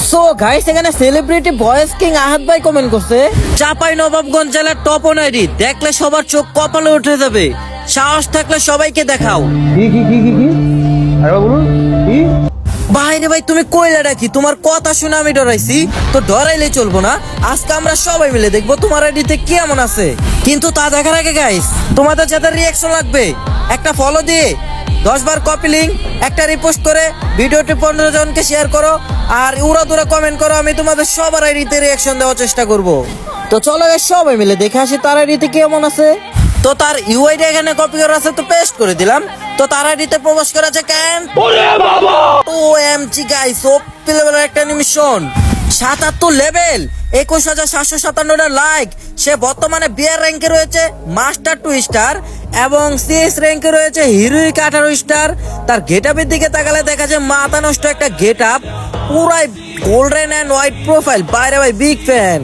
So guys, এখানে celebrity voice king আহাদ ভাই comment করছে, চাপাই নবাবগঞ্জ জেলার টপ অন আইডি, দেখলে সবার চোখ কপালে উঠে যাবে, সাহস থাকলে সবাইকে দেখাও। কি আরে বলুন কি? ভাইরে ভাই, তুমি কইলা নাকি? তোমার কথা শুনে আমি ডরাইছি, তো ডরাইলে চলবো না। আজকে আমরা সবাই মিলে দেখবো তোমার আইডিতে কেমন আছে। কিন্তু তা দেখার আগে গাইস, তোমাদের যাতে রিয়াকশন লাগবে, একটা ফলো দিয়ে 10 বার কপি লিঙ্ক, একটা রিপোস্ট করে ভিডিওটি 15 জনকে শেয়ার করো, আর উড়াদুরা কমেন্ট করো। আমি তোমাদের সবার আইডিতে রিয়াকশন দেওয়ার চেষ্টা করব। তো চলো গাইস, সবাই মিলে দেখে আসি তার আইডিতে কেমন আছে। তো তার ইউআইডি এখানে কপি করা আছে, তো পেস্ট করে দিলাম। তো তার আইডিতে প্রবেশ করা আছে কেন? OMG গাইস, ওপি লেভেলের একটা অ্যানিমেশন, 77 লেভেল, 21,757টা লাইক। সে বর্তমানে বিয়ার র্যাঙ্কে রয়েছে মাস্টার 2 স্টার এবং সিএস র্যাঙ্কে রয়েছে হিরোইক 18 স্টার। তার গেটআপের দিকে তাকালে দেখা যায় মাথা নষ্ট একটা গেটআপ, পুরাই গোল্ডেন এন্ড হোয়াইট প্রোফাইল। বাইরে ভাই বিগ ফ্যান।